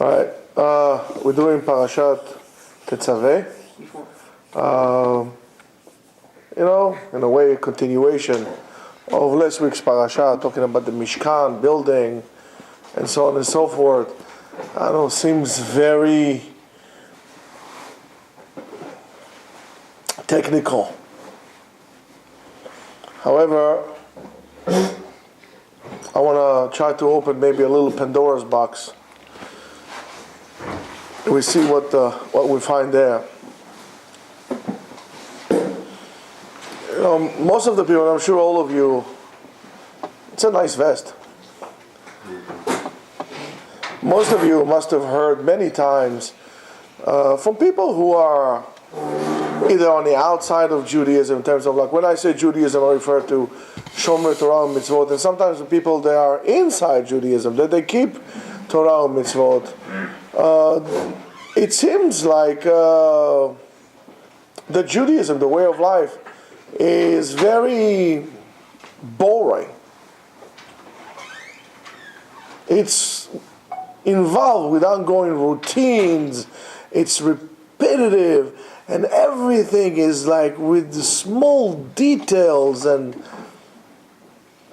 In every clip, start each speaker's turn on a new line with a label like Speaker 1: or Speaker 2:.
Speaker 1: All right, we're doing Parashat Tetzaveh. In a way, a continuation of last week's Parashat, talking about the Mishkan building and so on and so forth. I don't know, seems very technical. However, I want to try to open maybe a little Pandora's box. We see what we find there. Most of the people, I'm sure all of you, it's a nice vest. Most of you must have heard many times from people who are either on the outside of Judaism, in terms of, like, when I say Judaism, I refer to Shomer Torah and Mitzvot, and sometimes the people that are inside Judaism, that they keep Torah and Mitzvot. It seems like the Judaism, the way of life, is very boring. It's involved with ongoing routines, it's repetitive, and everything is like with the small details and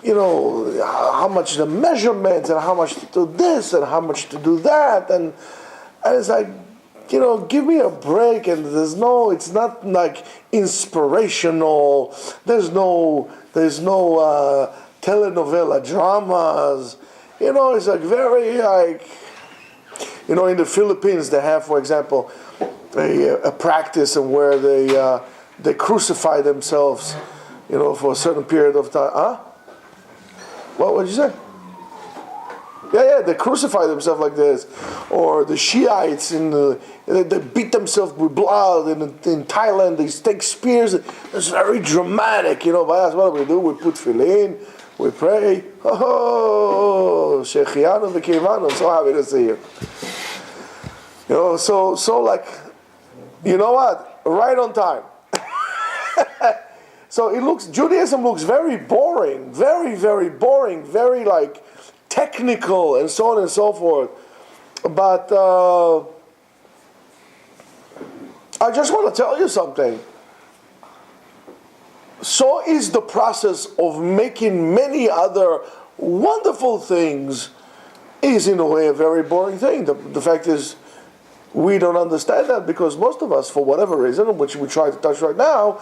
Speaker 1: how much the measurements and how much to do this and how much to do that, and it's like, give me a break. And it's not like inspirational. There's no telenovela dramas. It's like very in the Philippines they have, for example, a practice where they crucify themselves, for a certain period of time. Huh? What did you say? Yeah, they crucify themselves like this. Or the Shiites they beat themselves with blood. In Thailand, they take spears. It's very dramatic, But that's what we do. We put tefillin, we pray. Oh, Shechianu v'Kivanu. I'm so happy to see you. So like, you know what? Right on time. So Judaism looks very boring, very, very boring, very like technical and so on and so forth. But I just want to tell you something. So is the process of making many other wonderful things is in a way a very boring thing. The fact is, we don't understand that because most of us, for whatever reason, which we try to touch right now,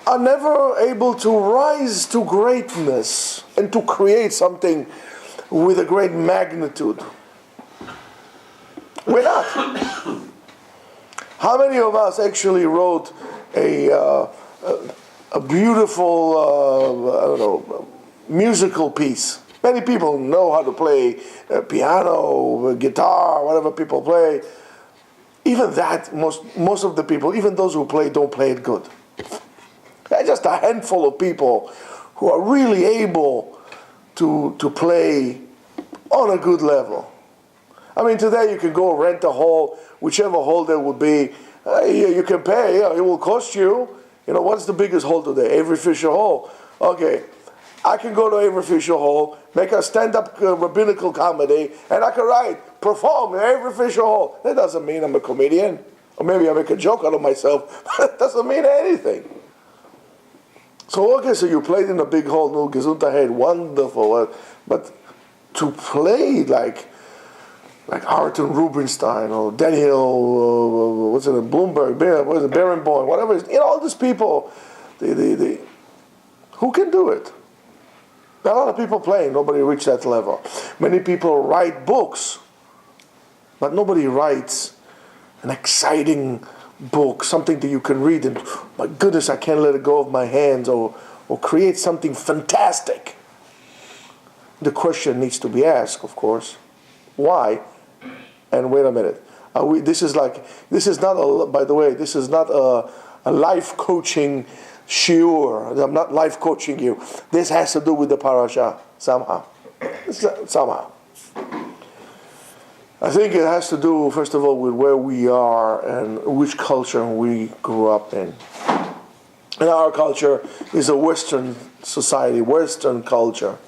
Speaker 1: are never able to rise to greatness and to create something with a great magnitude. We're not. How many of us actually wrote a beautiful, musical piece? Many people know how to play piano, guitar, whatever people play. Even that, most of the people, even those who play, don't play it good. There's just a handful of people who are really able to play on a good level. I mean, today you can go rent a hall, whichever hall there would be. You can pay. It will cost you. What's the biggest hall today? Avery Fisher Hall. Okay, I can go to Avery Fisher Hall, make a stand-up rabbinical comedy, and I can perform in Avery Fisher Hall. That doesn't mean I'm a comedian. Or maybe I make a joke out of myself. That doesn't mean anything. So you played in a big hall, no Gesundheit, wonderful, but to play like Arton Rubinstein or Daniel, Bloomberg, Barenboim, whatever it is, all these people, who can do it? There are a lot of people playing, nobody reached that level. Many people write books, but nobody writes an exciting book, something that you can read and, my goodness, I can't let it go of my hands, or create something fantastic. The question needs to be asked, of course, why? And wait a minute, this is not a life coaching shiur. I'm not life coaching you. This has to do with the parasha somehow. I think it has to do, first of all, with where we are and which culture we grew up in. And our culture is a Western society, Western culture.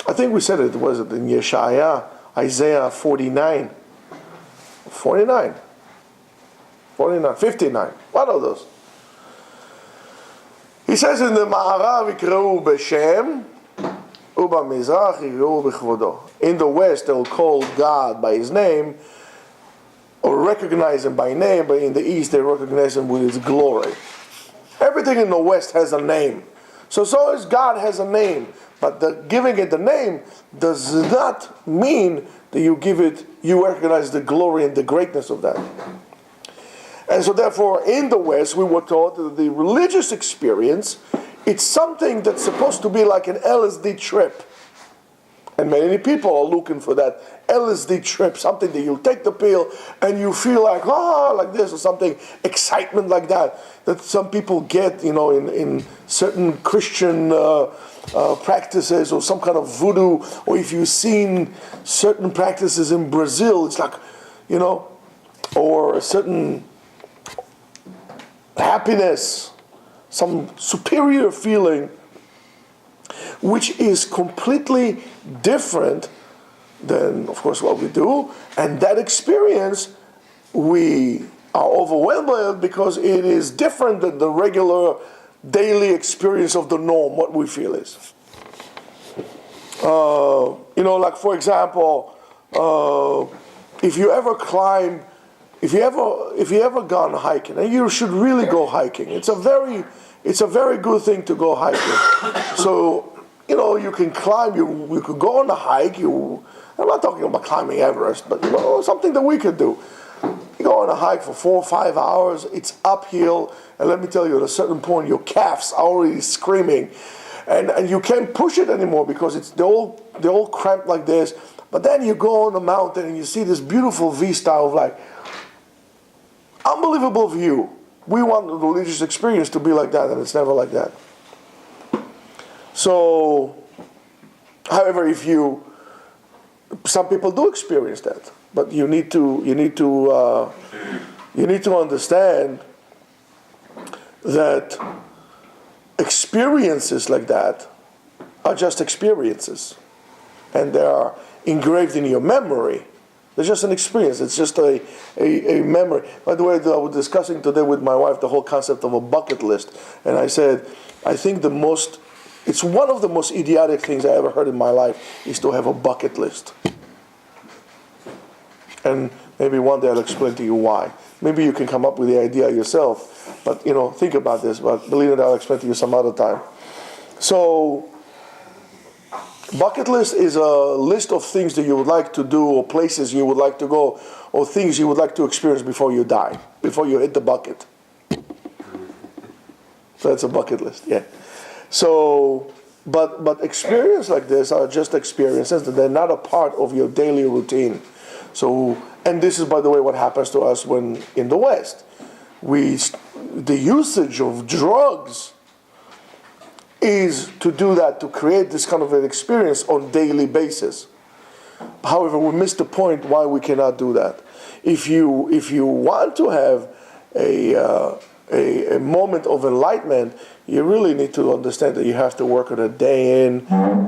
Speaker 1: I think we said it, was it in Isaiah 49. 49. 59. What are those? He says in the Ma'arav יקראו בשם ובמזרח יקראו בכבודו. In the West they'll call God by his name or recognize him by name, but in the East they recognize him with his glory. Everything in the West has a name. So as God has a name, but giving it the name does not mean that you recognize the glory and the greatness of that. And so therefore, in the West, we were taught that the religious experience, it's something that's supposed to be like an LSD trip. And many people are looking for that LSD trip, something that you take the pill and you feel like this, or something, excitement like that some people get, in certain Christian practices, or some kind of voodoo, or if you've seen certain practices in Brazil, it's like, or a certain happiness, some superior feeling, which is completely different than, of course, what we do. And that experience, we are overwhelmed by it because it is different than the regular daily experience of the norm, what we feel is. Like for example, if you ever gone hiking, and you should really go hiking. It's a very good thing to go hiking. So, you can climb, you could go on a hike. I'm not talking about climbing Everest, but something that we could do. You go on a hike for 4 or 5 hours, it's uphill, and let me tell you, at a certain point your calves are already screaming, and you can't push it anymore because they're all cramped like this. But then you go on the mountain and you see this beautiful vista of unbelievable view. We want the religious experience to be like that, and it's never like that. So, however, some people do experience that, but you need to understand that experiences like that are just experiences, and they are engraved in your memory. It's just an experience. It's just a memory. By the way, I was discussing today with my wife the whole concept of a bucket list, and I said, I think it's one of the most idiotic things I ever heard in my life is to have a bucket list. And maybe one day I'll explain to you why. Maybe you can come up with the idea yourself, but think about this. But believe it, I'll explain to you some other time. So, bucket list is a list of things that you would like to do, or places you would like to go, or things you would like to experience before you die, before you hit the bucket. So that's a bucket list, yeah. So, but experiences like this are just experiences, that they're not a part of your daily routine. So, and this is, by the way, what happens to us when in the West. The usage of drugs is to do that, to create this kind of an experience on daily basis. However, we miss the point why we cannot do that. If you want to have a moment of enlightenment, you really need to understand that you have to work on a day in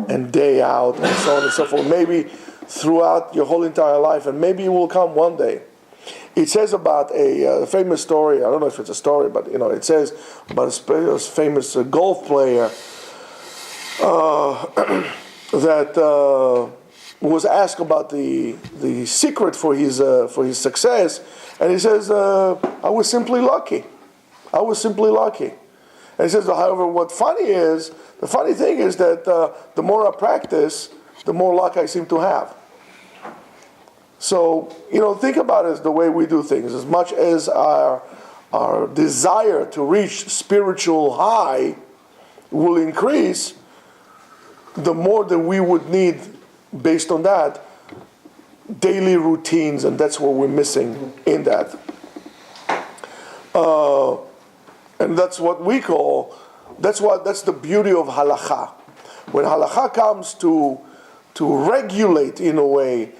Speaker 1: and day out, and so on and so forth. Maybe throughout your whole entire life, and maybe it will come one day. It says about a famous story. I don't know if it's a story, but it says about a famous golf player that was asked about the secret for his success, and he says, "I was simply lucky. I was simply lucky." And he says, however, the funny thing is that the more I practice, the more luck I seem to have. So, think about it as the way we do things. As much as our desire to reach spiritual high will increase, the more that we would need, based on that, daily routines, and that's what we're missing in that. And that's what we call, that's the beauty of halakha. When halakha comes to regulate, in a way,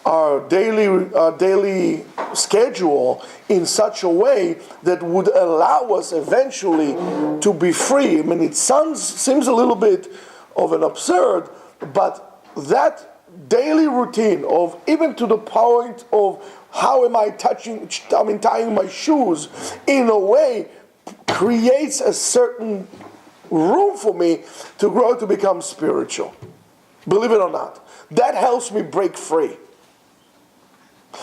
Speaker 1: our daily schedule in such a way that would allow us eventually to be free. I mean, it seems a little bit of an absurd, but that daily routine of, even to the point of how am I tying my shoes, in a way creates a certain room for me to grow to become spiritual. Believe it or not. That helps me break free.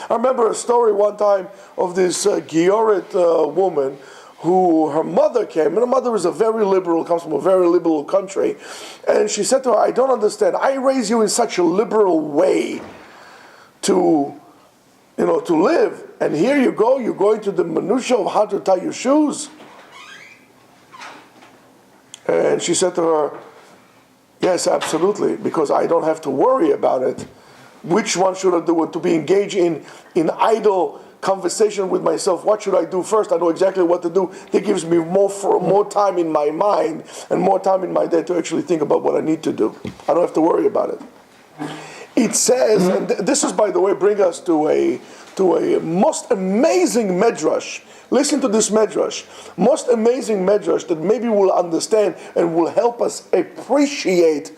Speaker 1: I remember a story one time of this Giorit woman who, her mother came, and her mother was comes from a very liberal country, and she said to her, I don't understand, I raised you in such a liberal way to live, and here you go, you're going to the minutiae of how to tie your shoes. And she said to her, yes, absolutely, because I don't have to worry about it. Which one should I do? To be engaged in idle conversation with myself. What should I do first? I know exactly what to do. That gives me more time in my mind and more time in my day to actually think about what I need to do. I don't have to worry about it. It says, and this is, by the way, bring us to a most amazing medrash. Listen to this medrash. Most amazing medrash that maybe we'll understand and will help us appreciate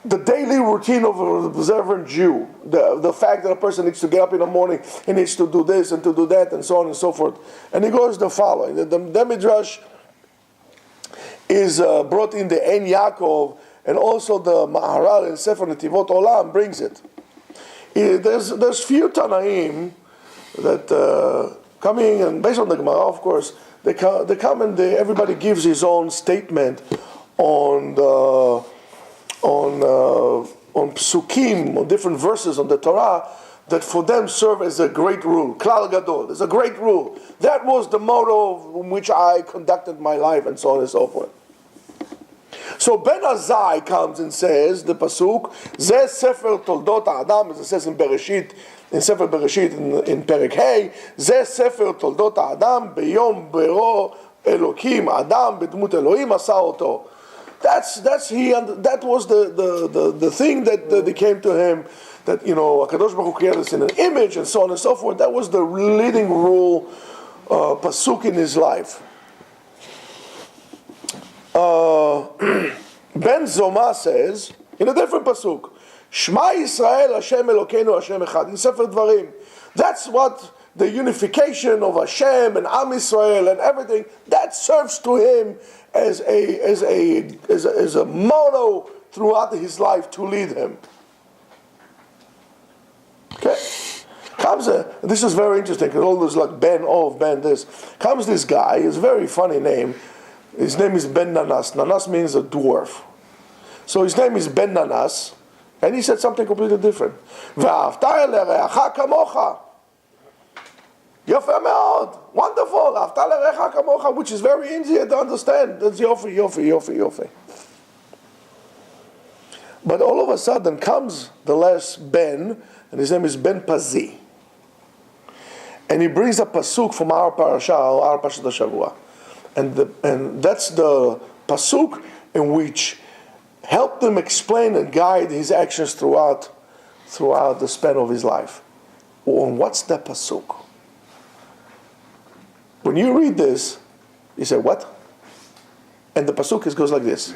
Speaker 1: the daily routine of an observant Jew. The fact that a person needs to get up in the morning, he needs to do this and to do that, and so on and so forth. And he goes the following. The medrash is brought in the Ein Yaakov, and also the Maharal in Sefer Netivot Olam brings it. There's few Tanaim that coming, and based on the Gemara, of course, they come and everybody gives his own statement on psukim, on different verses on the Torah, that for them serve as a great rule. Klal Gadol, there's a great rule. That was the motto in which I conducted my life, and so on and so forth. So Ben Azai comes and says, the pasuk, Zeh Sefer Toldot Adam, as it says in Bereshit, in Sefer Bereshit in Perek Hey, Zeh Sefer Toldot Adam, Beyom Bero Elokim Adam, B'dmut Elohim Asa Oto. That was the thing that came to him, that HaKadosh Baruch Hu created us in an image, and so on and so forth. That was the leading rule, pasuk in his life. Ben Zoma says in a different pasuk, Shema Yisrael Hashem Elokeinu Hashem Echad, in Sefer Dvarim. That's what the unification of Hashem and Am Yisrael and everything, that serves to him as a motto throughout his life to lead him. Okay, this is very interesting, because all those like Ben this. Comes this guy, it's a very funny name. His name is Ben Nanas. Nanas means a dwarf. So his name is Ben Nanas, and he said something completely different. Ve'ahavta le'reacha kamocha. Yofeh me'od. Wonderful. Ahavta le'reacha kamocha, which is very easy to understand. That's yofi. But all of a sudden comes the last Ben, and his name is Ben Pazi. And he brings a pasuk from our Parashat, our Parashat Shavua. And that's the pasuk in which helped him explain and guide his actions throughout the span of his life. And what's that pasuk? When you read this, you say, what? And the pasuk goes like this.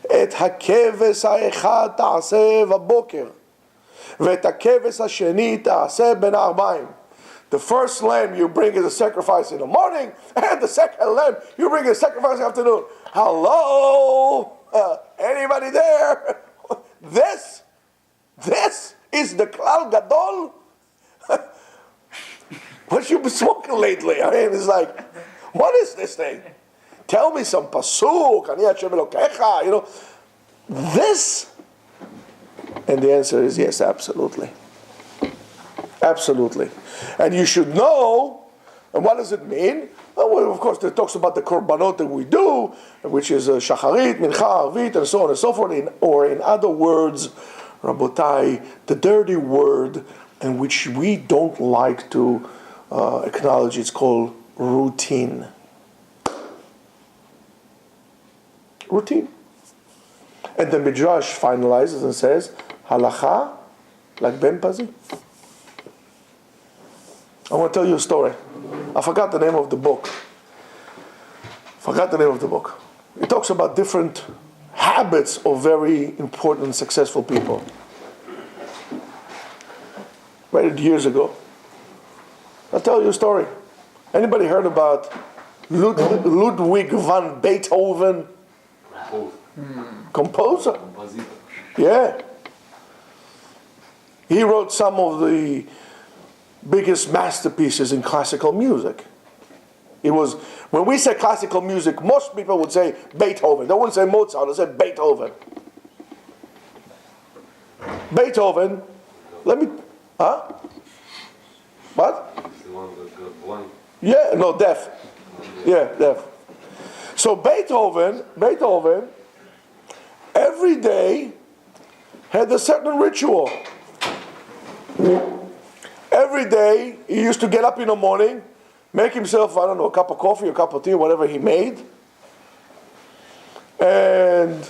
Speaker 1: Et hakeves ha'echad ta'aseh v'boker, ve'et hakeves ha'sheni ta'aseh ben ha'arbaim. The first lamb you bring as a sacrifice in the morning, and the second lamb you bring as a sacrifice in the afternoon. Hello? Anybody there? This is the Klal Gadol? What you been smoking lately? I mean, it's like, what is this thing? Tell me some pasuk, ani Hashem Elokecha, this. And the answer is yes, absolutely. Absolutely. And you should know, and what does it mean? Well, of course, it talks about the korbanot that we do, which is shacharit, mincha, arvit, and so on and so forth. Or in other words, Rabotai, the dirty word in which we don't like to acknowledge, it's called routine. Routine. And the Midrash finalizes and says, halacha, like Ben Pazi. I want to tell you a story. I forgot the name of the book. It talks about different habits of very important, successful people. Read it years ago. I'll tell you a story. Anybody heard about Ludwig van Beethoven? Composer. Yeah. He wrote some of the biggest masterpieces in classical music. It was, when we say classical music, most people would say Beethoven. They wouldn't say Mozart, they said Beethoven. Beethoven, What?
Speaker 2: The one that got blind.
Speaker 1: Yeah, no, deaf. Yeah, deaf. So Beethoven, every day had a certain ritual. Every day he used to get up in the morning, make himself, I don't know, a cup of coffee, a cup of tea, whatever he made. And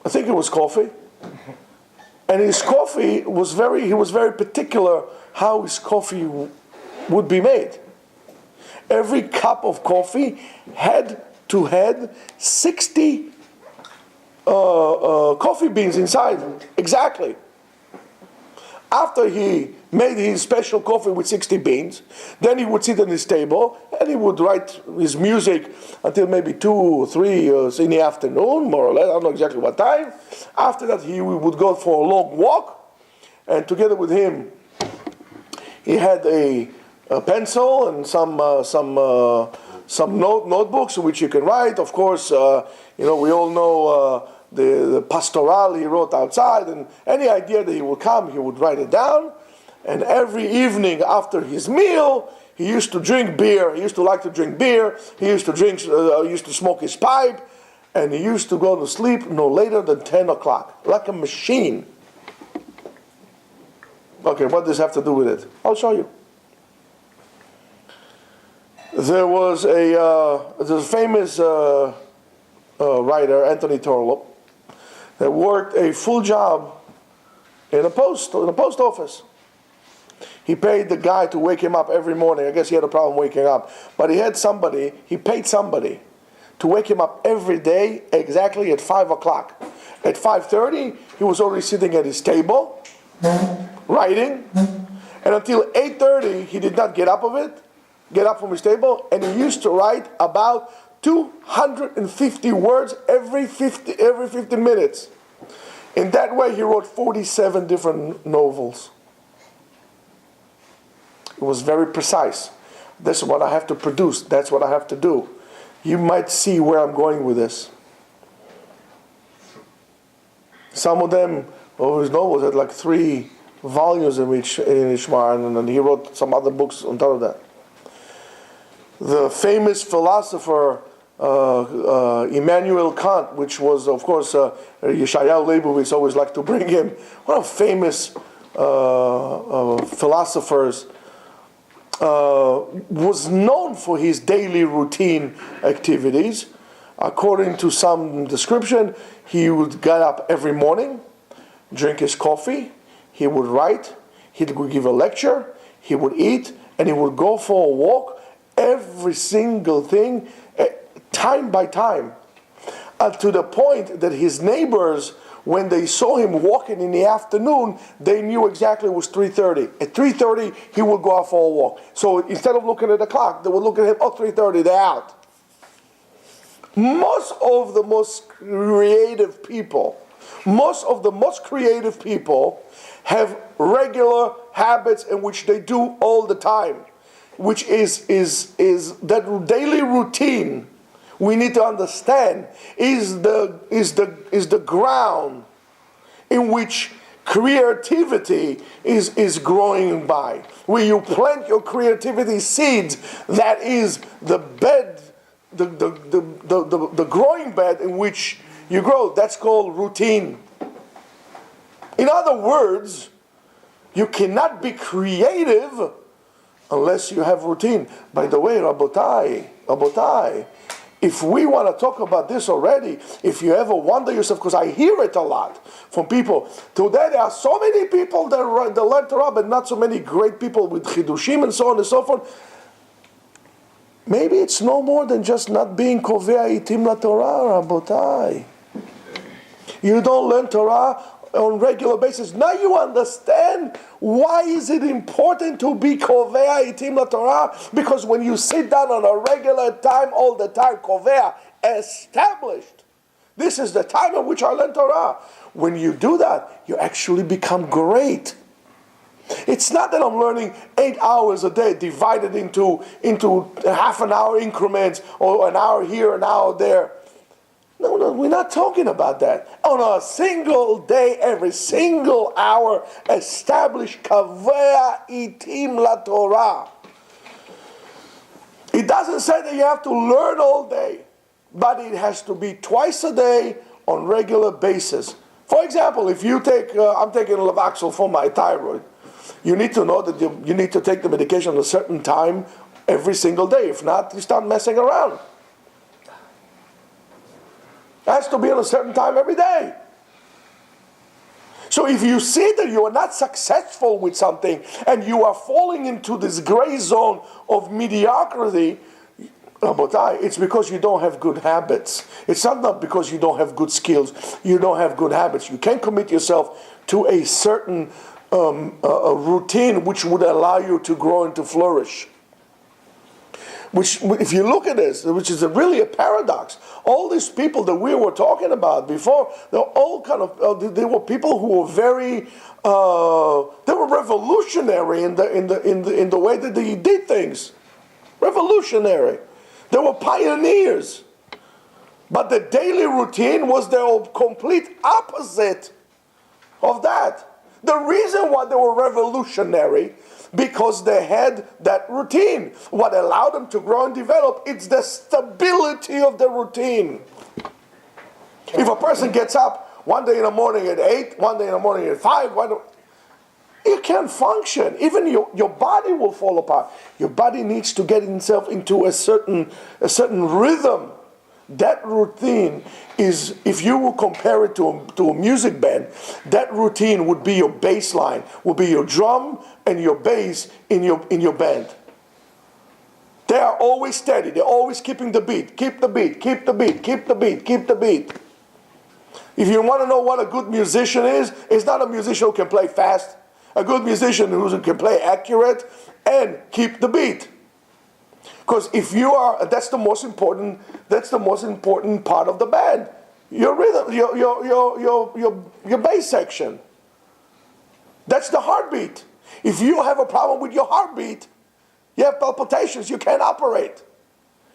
Speaker 1: I think it was coffee. And his coffee was he was very particular how his coffee would be made. Every cup of coffee had to have 60 coffee beans inside. Exactly. After he made his special coffee with 60 beans, then he would sit at his table and he would write his music until maybe 2 or 3 in the afternoon, more or less. I don't know exactly what time. After that, he would go for a long walk, and together with him, he had a pencil and some notebooks in which you can write. Of course, we all know the pastoral he wrote outside, and any idea that he would come, he would write it down. And every evening after his meal, he used to drink beer. He used to like to drink beer. He used to smoke his pipe, and he used to go to sleep no later than 10 o'clock, like a machine. Okay, what does this have to do with it? I'll show you. There was a famous writer, Anthony Torlop, that worked a full job in a post office. He paid the guy to wake him up every morning. I guess he had a problem waking up. But he paid somebody to wake him up every day exactly at 5 o'clock. At 5:30, he was already sitting at his table, writing. And until 8:30, he did not get up from his table, and he used to write about 250 words every 15 minutes. In that way, he wrote 47 different novels. It was very precise. This is what I have to produce. That's what I have to do. You might see where I'm going with this. Some of them, his novels had like 3 volumes in each one, and then he wrote some other books on top of that. The famous philosopher Immanuel Kant, which was, of course, Yeshayahu Leibowitz always liked to bring him, one of famous philosophers, was known for his daily routine activities. According to some description, he would get up every morning, drink his coffee, he would write, he would give a lecture, he would eat, and he would go for a walk, every single thing, time by time, to the point that his neighbors, when they saw him walking in the afternoon, they knew exactly it was 3:30. At 3:30, he would go out for a walk. So instead of looking at the clock, they would look at him, 3:30, they're out. Most of the most creative people have regular habits in which they do all the time, which is that daily routine. We need to understand is the ground in which creativity is growing by. Where you plant your creativity seeds, that is the bed, the growing bed in which you grow. That's called routine. In other words, you cannot be creative unless you have routine. By the way, Rabotai, if we want to talk about this already, if you ever wonder yourself, because I hear it a lot from people, today there are so many people that learn Torah, but not so many great people with chidushim and so on and so forth. maybe it's no more than just not being kovea itim la Torah, Rabotai. You don't learn Torah on regular basis. Now you understand why is it important to be kovea itim la Torah? Because when you sit down on a regular time, all the time, kovea, established, this is the time in which I learn Torah. When you do that, you actually become great. It's not that I'm learning 8 hours a day divided into half an hour increments or an hour here, an hour there. No, we're not talking about that. On a single day, every single hour, establish kaveh itim la Torah. It doesn't say that you have to learn all day, but it has to be twice a day on regular basis. For example, if you take, I'm taking Levoxyl for my thyroid, you need to know that you need to take the medication at a certain time every single day. If not, you start messing around. It has to be at a certain time every day. So if you see that you are not successful with something and you are falling into this gray zone of mediocrity, it's because you don't have good habits. It's not because you don't have good skills. You don't have good habits. You can't commit yourself to a certain a routine which would allow you to grow and to flourish. Which, if you look at this, which is really a paradox, all these people that we were talking about before, they're all kind of, they were people who were very, they were revolutionary in the way that they did things. Revolutionary. They were pioneers. But the daily routine was the complete opposite of that. The reason why they were revolutionary, because they had that routine. What allowed them to grow and develop, it's the stability of the routine. If a person gets up one day in the morning at 8, one day in the morning at 5, you can't function. Even your body will fall apart. Your body needs to get itself into a certain rhythm. That routine is, if you will compare it to a music band, that routine would be your bass line, would be your drum and your bass in your band. They are always steady. They're always keeping the beat. Keep the beat, keep the beat, keep the beat, keep the beat. If you want to know what a good musician is, it's not a musician who can play fast. A good musician who can play accurate and keep the beat. Because if you are, that's the most important part of the band. Your rhythm, your bass section. That's the heartbeat. If you have a problem with your heartbeat, you have palpitations, you can't operate.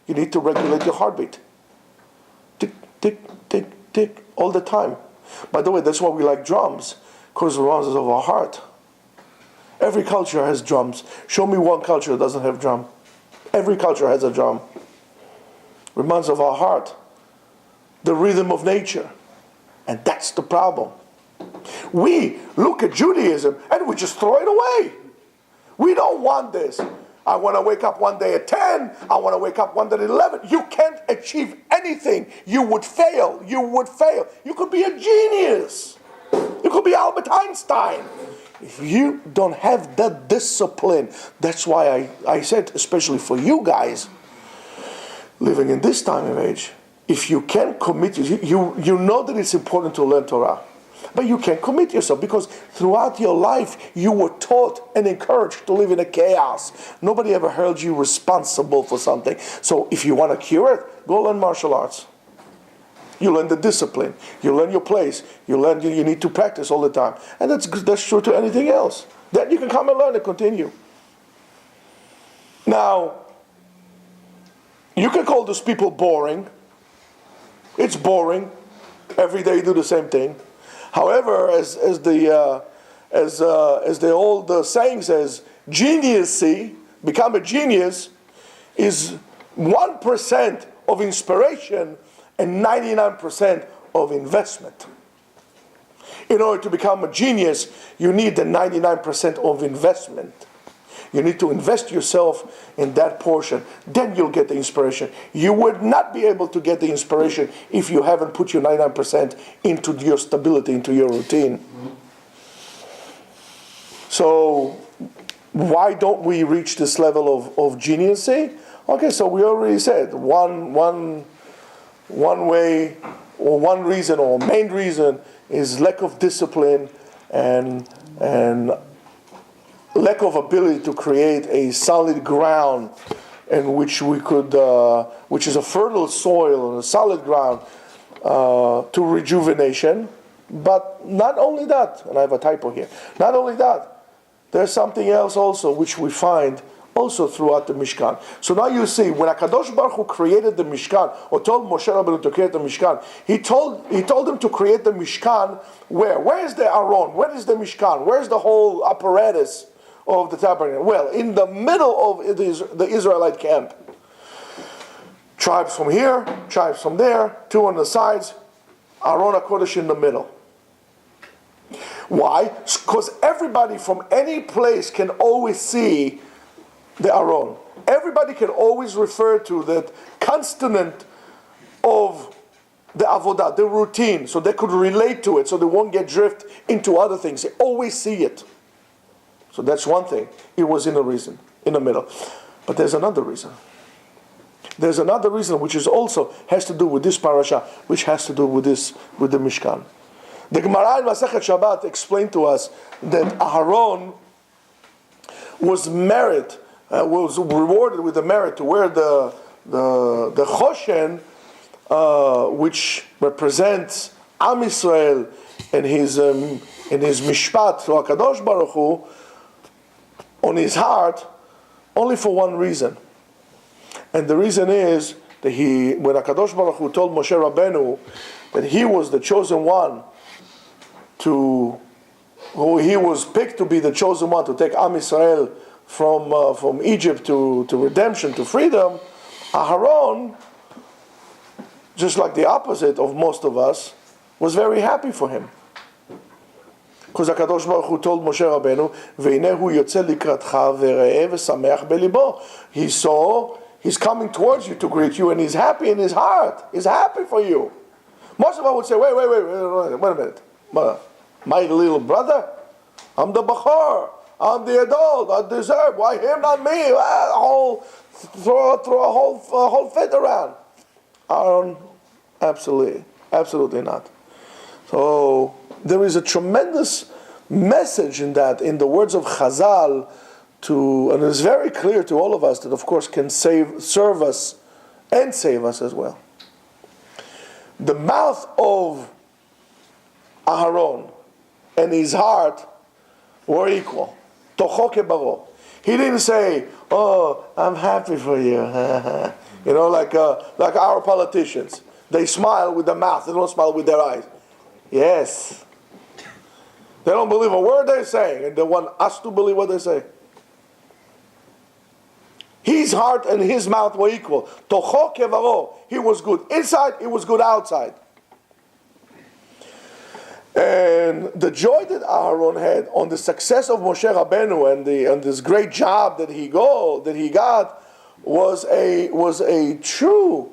Speaker 1: You need to regulate your heartbeat. Tick, tick, tick, tick, all the time. By the way, that's why we like drums, because it runs of our heart. Every culture has drums. Show me one culture that doesn't have drum. Every culture has a drum. Reminds of our heart. The rhythm of nature. And that's the problem. We look at Judaism and we just throw it away. We don't want this. I want to wake up one day at 10. I want to wake up one day at 11. You can't achieve anything. You would fail. You would fail. You could be a genius. You could be Albert Einstein. If you don't have that discipline, that's why I said, especially for you guys, living in this time of age, if you can't commit, you know that it's important to learn Torah, but you can't commit yourself because throughout your life you were taught and encouraged to live in a chaos. Nobody ever held you responsible for something. So if you want to cure it, go learn martial arts. You learn the discipline. You learn your place. You learn you need to practice all the time. And that's true to anything else. Then you can come and learn and continue. Now, you can call those people boring. It's boring. Every day you do the same thing. However, as the old saying says, geniusy, become a genius, is 1% of inspiration and 99% of investment. In order to become a genius, you need the 99% of investment. You need to invest yourself in that portion. Then you'll get the inspiration. You would not be able to get the inspiration if you haven't put your 99% into your stability, into your routine. So, Why don't we reach this level of geniussy? Okay, so we already said one way, or one reason, or main reason is lack of discipline and lack of ability to create a solid ground in which we could, which is a fertile soil and a solid ground to rejuvenation. But not only that, and I have a typo here, not only that, there's something else also which we find also throughout the Mishkan. So now you see, when HaKadosh Baruch Hu created the Mishkan, or told Moshe Rabbeinu to create the Mishkan, he told him to create the Mishkan where? Where is the Aron? Where is the Mishkan? Where is the whole apparatus of the tabernacle? Well, in the middle of the Israelite camp. Tribes from here, tribes from there, two on the sides, Aron HaKodesh in the middle. Why? Because everybody from any place can always see the Aron. Everybody can always refer to that consonant of the avodah, the routine, so they could relate to it, so they won't get drift into other things. They always see it. So that's one thing. It was in the middle. But there's another reason. There's another reason which is also has to do with this parasha, which has to do with the Mishkan. The Gemara in Masechet Shabbat explained to us that Aharon was rewarded with the merit to wear the Choshen, which represents Am Yisrael and his mishpat to HaKadosh Baruch Hu on his heart, only for one reason. And the reason is that when HaKadosh Baruch Hu told Moshe Rabbeinu that he was the chosen one who he was picked to be the chosen one to take Am Yisrael from Egypt to redemption, to freedom, Aharon, just like the opposite of most of us, was very happy for him. Because HaKadosh Baruch Hu told Moshe Rabbeinu, "V'ineh hu yotze likratcha v're'eh v'sameach belibo." He saw, he's coming towards you to greet you, and he's happy in his heart. He's happy for you. Most of us would say, wait a minute. My little brother? I'm the Bachor. I'm the adult. I deserve. Why him, not me? Throw a whole fit around. Aaron, absolutely not. So there is a tremendous message in that, in the words of Chazal, and it's very clear to all of us that, of course, can serve us and save us as well. The mouth of Aharon and his heart were equal. Tocho kebaro. He didn't say, "Oh, I'm happy for you," like our politicians. They smile with the mouth; they don't smile with their eyes. Yes, they don't believe a word they're saying, and they want us to believe what they say. His heart and his mouth were equal. Tocho kevaro. He was good inside. He was good outside. And the joy that Aharon had on the success of Moshe Rabbeinu and this great job that he got was a true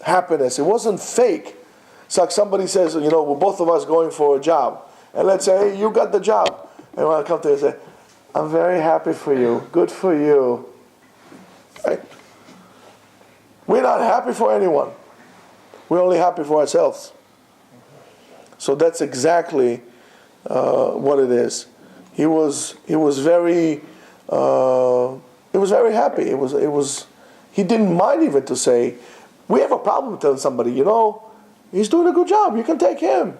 Speaker 1: happiness. It wasn't fake. It's like somebody says, we're both of us going for a job, and let's say, "Hey, you got the job," and when I come to you and say, "I'm very happy for you. Good for you." Right? We're not happy for anyone. We're only happy for ourselves. So that's exactly what it is. He was very happy. He didn't mind even to say, we have a problem telling somebody, he's doing a good job. You can take him.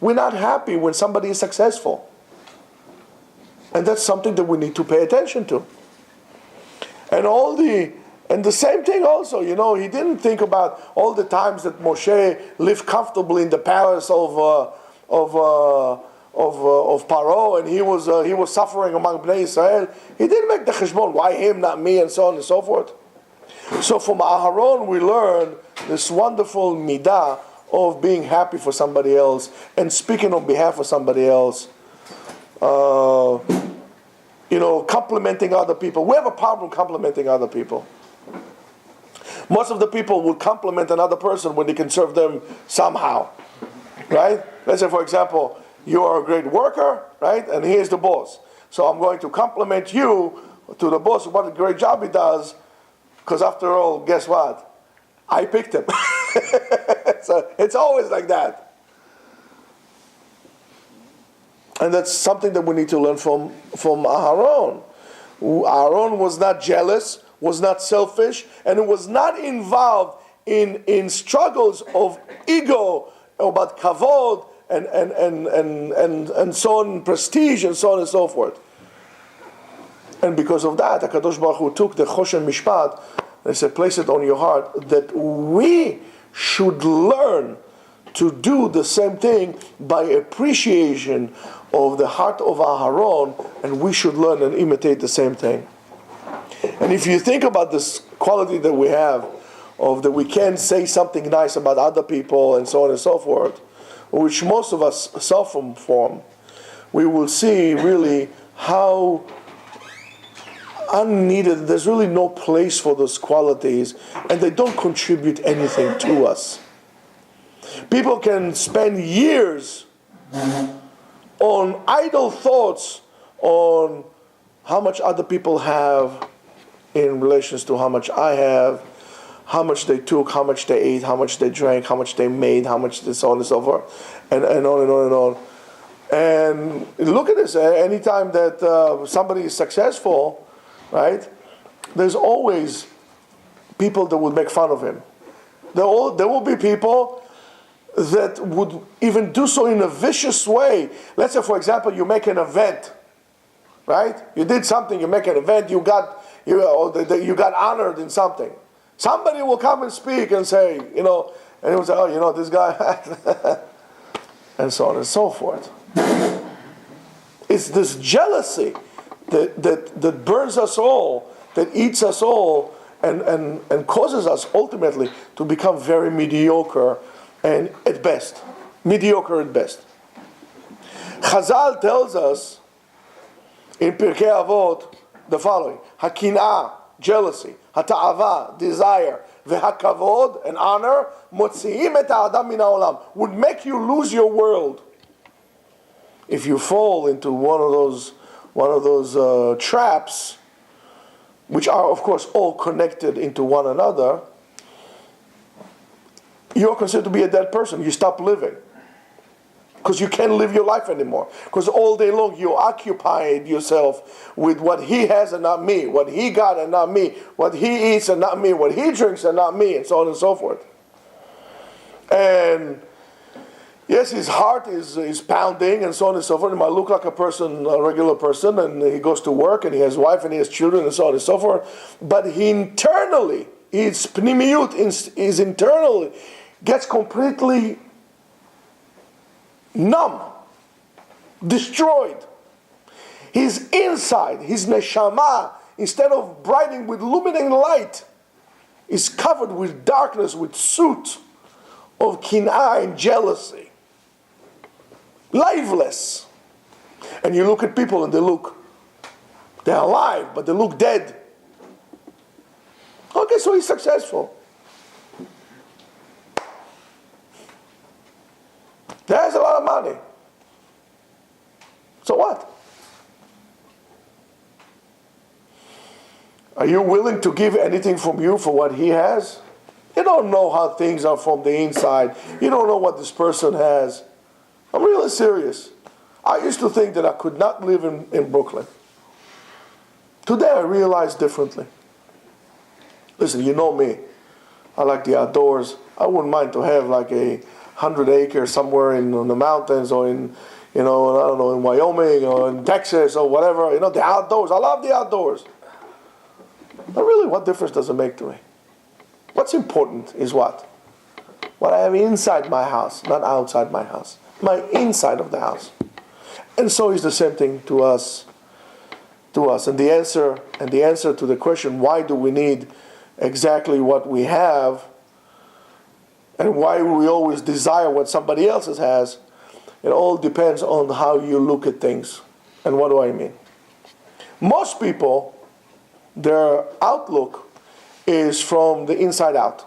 Speaker 1: We're not happy when somebody is successful, and that's something that we need to pay attention to. And the same thing also, he didn't think about all the times that Moshe lived comfortably in the palace of Paro, and he was suffering among Bnei Israel. He didn't make the cheshbon, why him, not me, and so on and so forth. So from Aharon we learn this wonderful midah of being happy for somebody else and speaking on behalf of somebody else. Complimenting other people. We have a problem complimenting other people. Most of the people will compliment another person when they can serve them somehow, right? Let's say, for example, you are a great worker, right? And here's the boss. so I'm going to compliment you to the boss, what a great job he does, because after all, guess what? I picked him. So it's always like that. And that's something that we need to learn from Aharon. Aharon was not jealous, was not selfish, and was not involved in struggles of ego about kavod and so on, prestige and so on and so forth. And because of that, HaKadosh Baruch Hu took the Choshen Mishpat and said, place it on your heart that we should learn to do the same thing by appreciation of the heart of Aharon, and we should learn and imitate the same thing. And if you think about this quality that we have, of that we can say something nice about other people and so on and so forth, which most of us suffer from, we will see really how unneeded, there's really no place for those qualities, and they don't contribute anything to us. People can spend years on idle thoughts on how much other people have in relations to how much I have, how much they took, how much they ate, how much they drank, how much they made, how much this, so on and so forth, and on and on and on. And look at this, anytime that somebody is successful, right, there's always people that would make fun of him. There will be people that would even do so in a vicious way. Let's say, for example, you make an event, right? You did something, you make an event, you got honored in something. Somebody will come and speak and say, and he will say, oh, this guy, and so on and so forth. It's this jealousy that burns us all, that eats us all, and causes us ultimately to become very mediocre, and at best, mediocre at best. Chazal tells us in Pirkei Avot the following: Hakinah, jealousy, hata'ava, desire, v'hakavod, and honor, motziim et ha'adam min ha'olam, would make you lose your world. If you fall into one of those traps, which are of course all connected into one another, you're considered to be a dead person. You stop living. Because you can't live your life anymore. Because all day long you occupied yourself with what he has and not me, what he got and not me, what he eats and not me, what he drinks and not me, and so on and so forth. And yes, his heart is pounding and so on and so forth. He might look like a regular person, and he goes to work and he has a wife and he has children and so on and so forth. But he internally, his pnimiyut is internally, gets completely numb, destroyed. His inside, his neshama, instead of brightening with illuminating light, is covered with darkness, with soot of kin'ah and jealousy. Lifeless. And you look at people and they're alive, but they look dead. Okay, so he's successful. He has a lot of money. So what? Are you willing to give anything from you for what he has? You don't know how things are from the inside. You don't know what this person has. I'm really serious. I used to think that I could not live in Brooklyn. Today I realize differently. Listen, you know me. I like the outdoors. I wouldn't mind to have like a 100 acres somewhere in the mountains, or in, I don't know, in Wyoming or in Texas or whatever. The outdoors. I love the outdoors. But really, what difference does it make to me? What's important is what? What I have inside my house, not outside my house. My inside of the house. And so is the same thing to us. And the answer to the question, why do we need exactly what we have, and why we always desire what somebody else has, it all depends on how you look at things. And what do I mean? Most people, their outlook is from the inside out.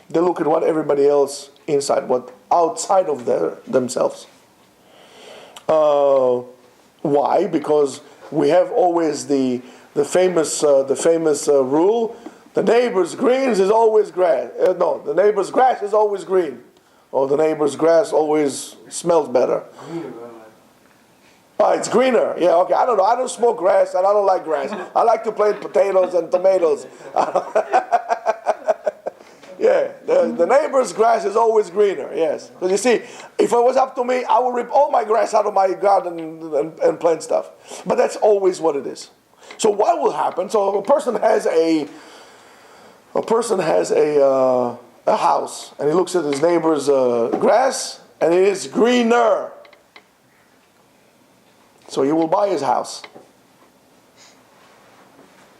Speaker 1: They look at what everybody else inside, what outside of themselves. Why? Because we have always the famous rule: the neighbor's greens is always grass. No, the neighbor's grass is always green, or the neighbor's grass always smells better. Oh, it's greener. Yeah, okay. I don't know. I don't smoke grass, and I don't like grass. I like to plant potatoes and tomatoes. Yeah, the neighbor's grass is always greener, yes. Because you see, if it was up to me, I would rip all my grass out of my garden and plant stuff. But that's always what it is. So what will happen? So a person has a house, and he looks at his neighbor's grass, and it is greener. So he will buy his house.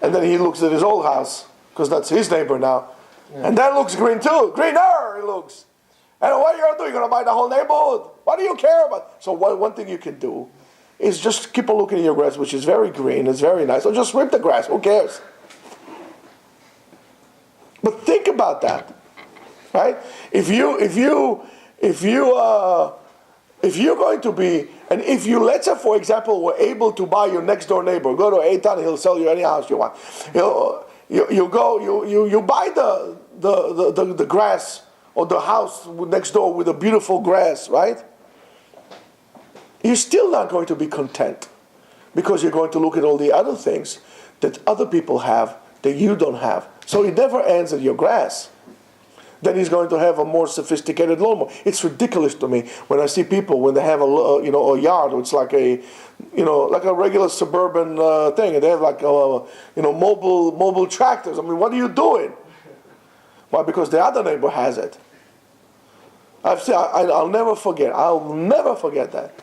Speaker 1: And then he looks at his old house, because that's his neighbor now. Yeah. And that looks green too. Greener it looks. And what are you going to do? You're going to buy the whole neighborhood? What do you care about? So one thing you can do is just keep on looking at your grass, which is very green, it's very nice. Or just rip the grass. Who cares? But think about that, right? If you're going to be, and if you, let's say for example, were able to buy your next door neighbor, go to Etzion, he'll sell you any house you want. You buy the grass or the house next door with a beautiful grass, right? You're still not going to be content, because you're going to look at all the other things that other people have that you don't have. So it never ends at your grass. Then he's going to have a more sophisticated lawnmower. It's ridiculous to me when I see people when they have a yard. It's like a regular suburban thing, and they have like mobile tractors. I mean, what are you doing? Why? Because the other neighbor has it. I'll never forget. I'll never forget that.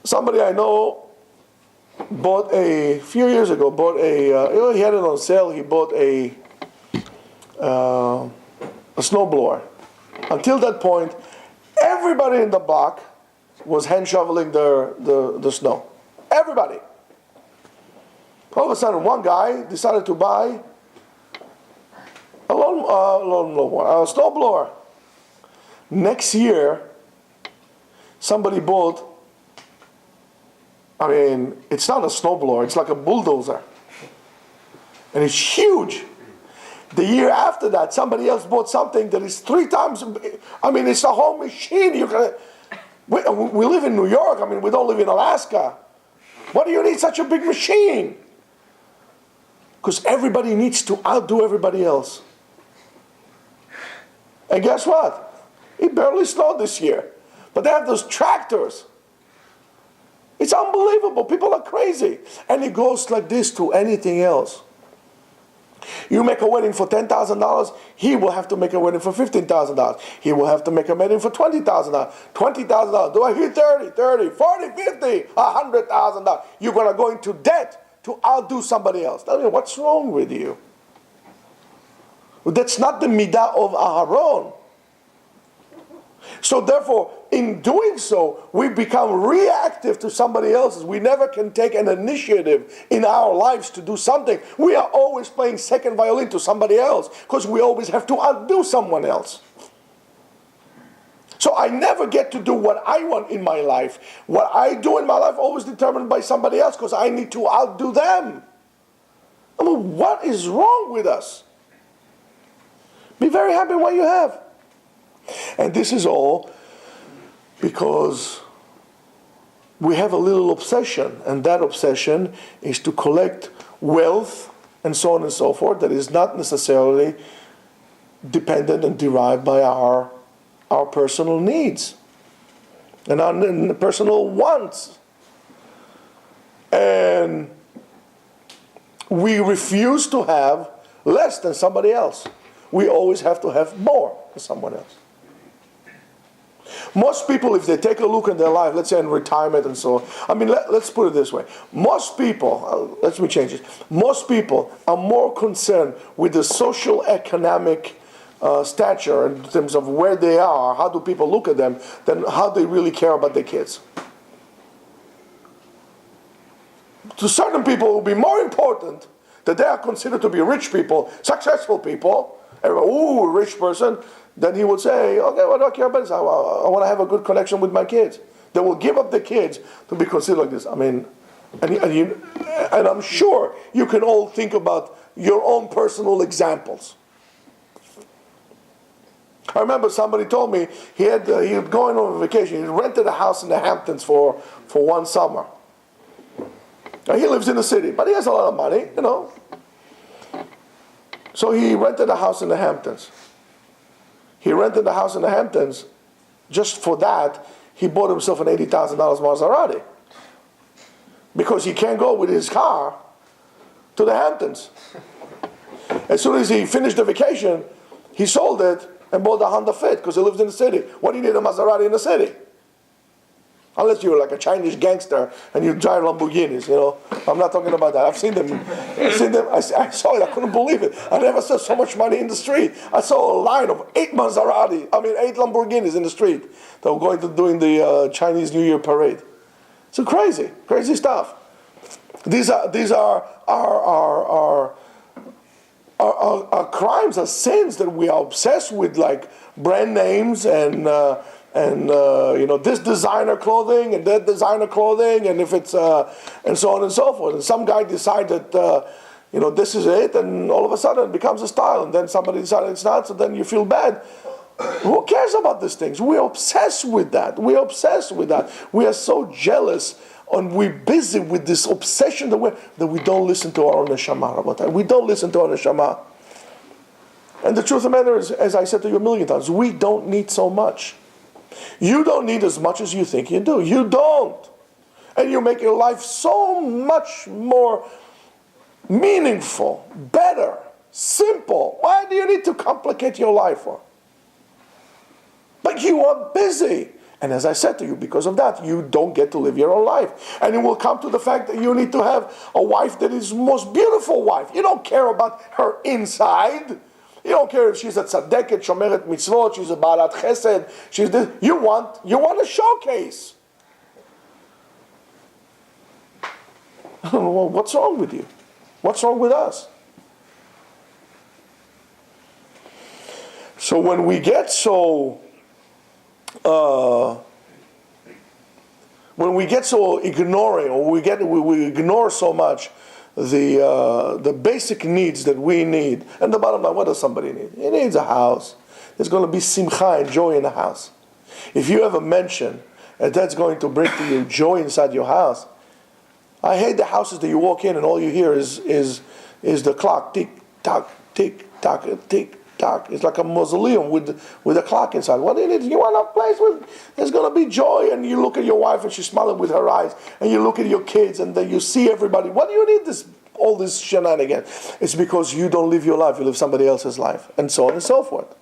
Speaker 1: Somebody I know bought a few years ago. He had it on sale. He bought a snowblower. Until that point, everybody in the block was hand shoveling the snow. Everybody. All of a sudden, one guy decided to buy a snowblower. Next year, somebody bought, it's not a snowblower, it's like a bulldozer. And it's huge. The year after that, somebody else bought something that is 3 times, it's a whole machine. We live in New York, we don't live in Alaska. Why do you need such a big machine? Because everybody needs to outdo everybody else. And guess what? It barely snowed this year. But they have those tractors. It's unbelievable. People are crazy. And it goes like this to anything else. You make a wedding for $10,000, he will have to make a wedding for $15,000. He will have to make a wedding for $20,000. $20,000. Do I hear 30, 40, 50, $100,000? You're going to go into debt to outdo somebody else. Tell me, what's wrong with you? That's not the midah of Aharon. So therefore, in doing so, we become reactive to somebody else's. We never can take an initiative in our lives to do something. We are always playing second violin to somebody else, because we always have to outdo someone else. So I never get to do what I want in my life. What I do in my life always determined by somebody else, because I need to outdo them. What is wrong with us? Be very happy with what you have. And this is all because we have a little obsession, and that obsession is to collect wealth and so on and so forth that is not necessarily dependent and derived by our personal needs and our personal wants. And we refuse to have less than somebody else. We always have to have more than someone else. Most people, if they take a look at their life, let's say in retirement and so on, let's put it this way. Most people, let me change it. Most people are more concerned with the social economic stature in terms of where they are, how do people look at them, than how they really care about their kids. To certain people, it will be more important that they are considered to be rich people, successful people. Ooh, rich person. Then he would say, okay, what do I care about this? I want to have a good connection with my kids. that will give up their kids to be considered like this. I mean, and I'm sure you can all think about your own personal examples. I remember somebody told me he was going on vacation. He rented a house in the Hamptons for one summer. Now, he lives in the city, but he has a lot of money, you know. So he rented a house in the Hamptons. He rented the house in the Hamptons. Just for that, he bought himself an $80,000 Maserati. Because he can't go with his car to the Hamptons. As soon as he finished the vacation, he sold it and bought a Honda Fit because he lives in the city. What do you need a Maserati in the city? Unless you're like a Chinese gangster and you drive Lamborghinis, you know. I'm not talking about that. I've seen them. I saw it. I couldn't believe it. I never saw so much money in the street. I saw a line of 8 Lamborghinis in the street that were going to doing the Chinese New Year parade. So crazy stuff. These are our crimes, are sins that we are obsessed with, like brand names and this designer clothing and that designer clothing, and if it's and so on and so forth. And some guy decided this is it, and all of a sudden it becomes a style, and then somebody decided it's not, so then you feel bad. Who cares about these things? We're obsessed with that. We are so jealous, and we're busy with this obsession that we don't listen to our own neshama. We don't listen to our neshama. And the truth of the matter is, as I said to you a million times, we don't need so much. You don't need as much as you think you do. You don't. And you make your life so much more meaningful, better, simple. Why do you need to complicate your life for? But you are busy. And as I said to you, because of that, you don't get to live your own life. And it will come to the fact that you need to have a wife that is the most beautiful wife. You don't care about her inside. You don't care if she's a tzaddiket, shomeret mitzvot, she's a balat chesed, she's this. You want a showcase. Well, what's wrong with you? What's wrong with us? So when we get so ignoring, or we ignore so much the basic needs that we need, and the bottom line, what does somebody need? He needs a house. There's going to be simcha and joy in the house. If you have a mansion and that's going to bring to you joy inside your house, I hate the houses that you walk in and all you hear is the clock tick tock tick tock tick tock. It's like a mausoleum with a clock inside. What do you need? You want a place where there's going to be joy, and you look at your wife and she's smiling with her eyes, and you look at your kids and then you see everybody. What do you need all this shenanigans? It's because you don't live your life, you live somebody else's life, and so on and so forth.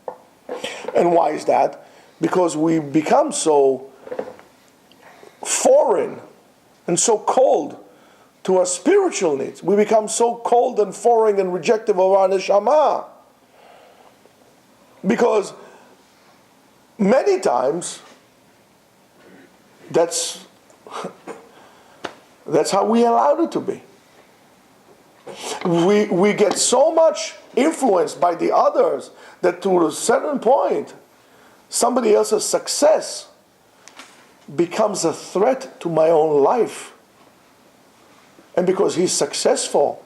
Speaker 1: And why is that? Because we become so foreign and so cold to our spiritual needs. We become so cold and foreign and rejective of our neshama. Because many times, that's how we allowed it to be. We get so much influenced by the others that to a certain point, somebody else's success becomes a threat to my own life. And because he's successful,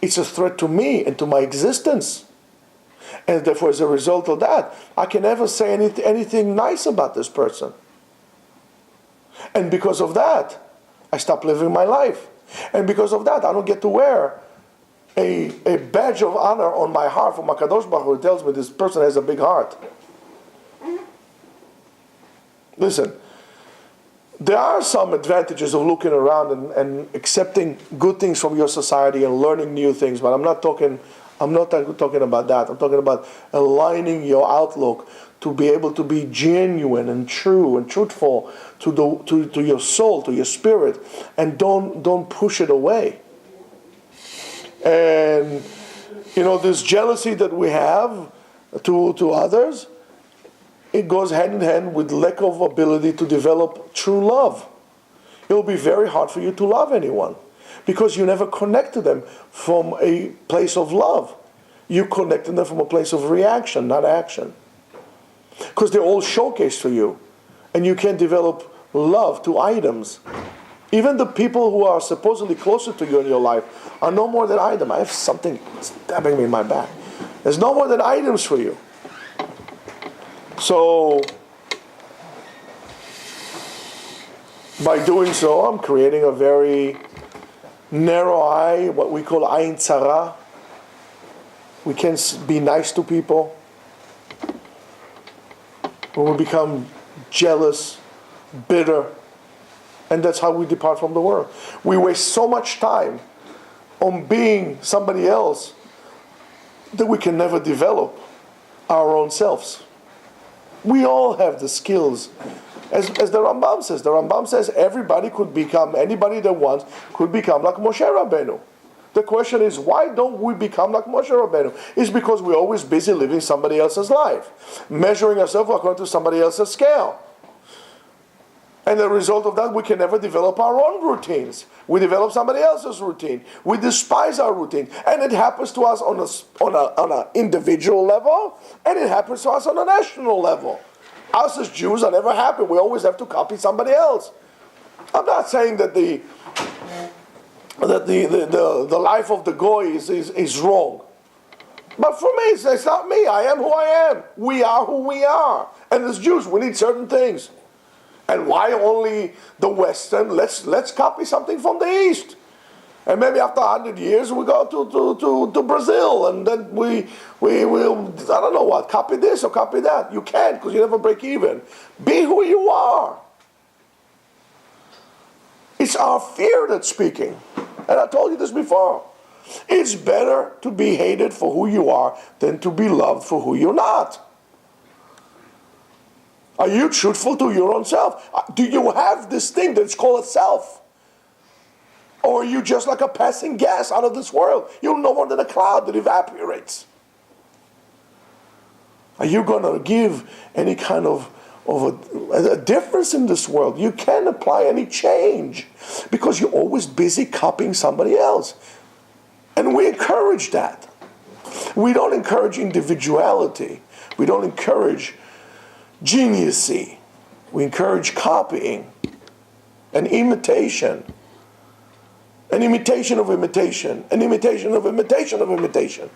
Speaker 1: it's a threat to me and to my existence. And therefore, as a result of that, I can never say anything nice about this person. And because of that, I stop living my life. And because of that, I don't get to wear a badge of honor on my heart from HaKadosh Baruch Hu who tells me this person has a big heart. Listen, there are some advantages of looking around and accepting good things from your society and learning new things, but I'm not talking about that. I'm talking about aligning your outlook to be able to be genuine and true and truthful to your soul, to your spirit, and don't push it away. And this jealousy that we have to others, it goes hand in hand with lack of ability to develop true love. It will be very hard for you to love anyone, because you never connect to them from a place of love. You connect to them from a place of reaction, not action. Because they're all showcased for you. And you can't develop love to items. Even the people who are supposedly closer to you in your life are no more than items. I have something stabbing me in my back. There's no more than items for you. So, by doing so, I'm creating a very narrow eye, what we call ayin tzara. We can't be nice to people. When we become jealous, bitter, and that's how we depart from the world. We waste so much time on being somebody else that we can never develop our own selves. We all have the skills. As the Rambam says everybody could become, anybody that wants, could become like Moshe Rabbeinu. The question is, why don't we become like Moshe Rabbeinu? It's because we're always busy living somebody else's life, measuring ourselves according to somebody else's scale. And the result of that, we can never develop our own routines. We develop somebody else's routine. We despise our routine. And it happens to us on an individual level, and it happens to us on a national level. Us as Jews are never happy. We always have to copy somebody else. I'm not saying that the life of the goy is wrong. But for me, it's not me. I am who I am. We are who we are. And as Jews, we need certain things. And why only the Western? Let's copy something from the East. And maybe after 100 years we go to Brazil, and then we will, I don't know what, copy this or copy that. You can't, because you never break even. Be who you are. It's our fear that's speaking. And I told you this before. It's better to be hated for who you are than to be loved for who you're not. Are you truthful to your own self? Do you have this thing that's called a self? Or are you just like a passing gas out of this world? You're no more than a cloud that evaporates. Are you going to give any kind of a difference in this world? You can't apply any change because you're always busy copying somebody else. And we encourage that. We don't encourage individuality. We don't encourage geniusy. We encourage copying and imitation. An imitation of imitation. An imitation of imitation of imitation.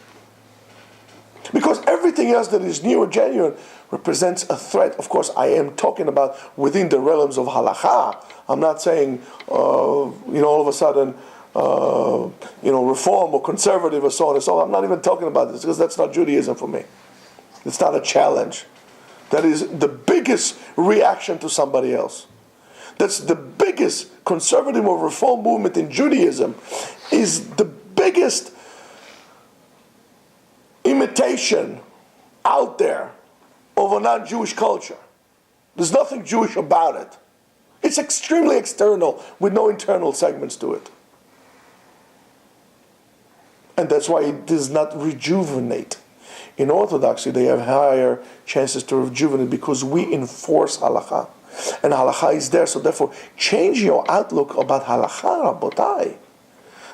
Speaker 1: Because everything else that is new or genuine represents a threat. Of course, I am talking about within the realms of halakha. I'm not saying, all of a sudden, reform or conservative or so on and so on. I'm not even talking about this because that's not Judaism for me. It's not a challenge. That is the biggest reaction to somebody else. That's the biggest conservative or reform movement in Judaism, is the biggest imitation out there of a non-Jewish culture. There's nothing Jewish about it. It's extremely external with no internal segments to it. And that's why it does not rejuvenate. In Orthodoxy, they have higher chances to rejuvenate because we enforce halakha. And halakha is there, so therefore, change your outlook about halakha, rabotai.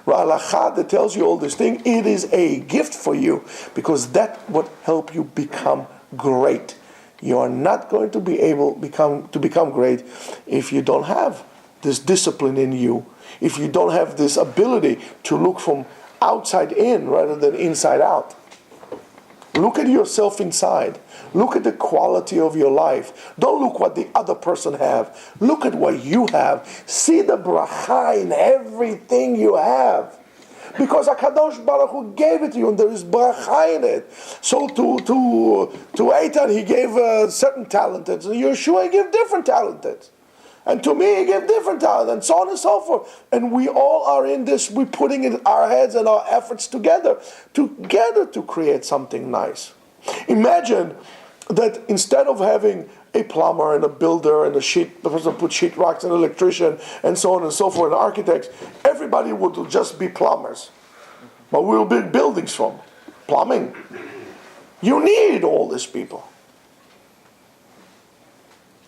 Speaker 1: Halakha that tells you all this thing, it is a gift for you because that would help you become great. You are not going to be able to become great if you don't have this discipline in you, if you don't have this ability to look from outside in rather than inside out. Look at yourself inside. Look at the quality of your life. Don't look what the other person have. Look at what you have. See the bracha in everything you have. Because HaKadosh Baruch Hu gave it to you and there is bracha in it. So to Eitan he gave certain talented. To Yeshua he gave different talented. And to me he gave different talent and so on and so forth. And we all are in this, we're putting in our heads and our efforts together to create something nice. Imagine that instead of having a plumber and a builder and the person put sheetrocks and an electrician and so on and so forth and architects, everybody would just be plumbers. But we'll build buildings from plumbing. You need all these people.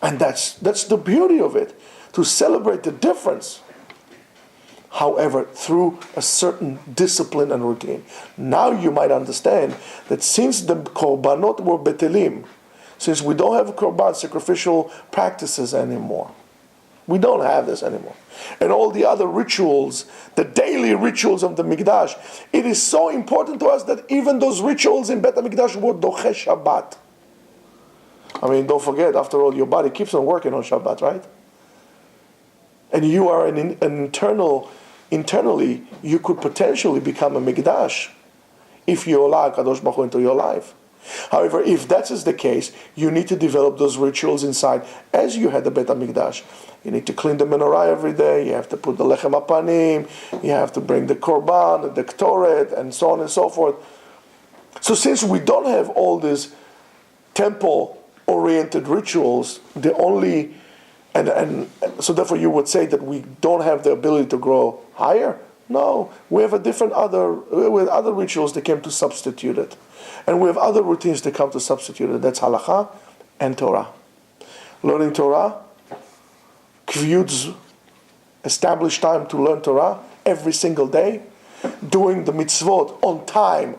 Speaker 1: And that's the beauty of it, to celebrate the difference. However, through a certain discipline and routine. Now you might understand that since the korbanot were betelim, since we don't have korban sacrificial practices anymore, We don't have this anymore. And all the other rituals, the daily rituals of the Mikdash, it is so important to us that even those rituals in Bet HaMikdash were Doche Shabbat. I mean, don't forget, after all, your body keeps on working on Shabbat, right? And you are internally, you could potentially become a Mikdash if you allow Kadosh Baruch Hu into your life. However, if that is the case, you need to develop those rituals inside as you had the Bet HaMikdash. You need to clean the menorah every day, you have to put the Lechem HaPanim, you have to bring the Korban, the Ktoret, and so on and so forth. So since we don't have all these temple-oriented rituals, and so therefore you would say that we don't have the ability to grow higher? No, we have other rituals that came to substitute it. And we have other routines that come to substitute it. That's halakha and Torah. Learning Torah, kviyutz, established time to learn Torah every single day, doing the mitzvot on time,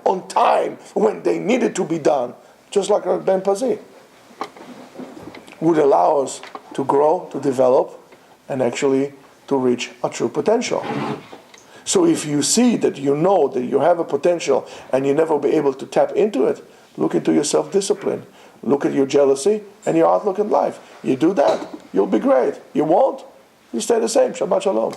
Speaker 1: when they needed to be done, just like Ben Pazi, would allow us to grow, to develop, and actually to reach a true potential. So if you see that you know that you have a potential and you never be able to tap into it, look into your self-discipline. Look at your jealousy and your outlook in life. You do that, you'll be great. You won't, you stay the same. Shabbat Shalom.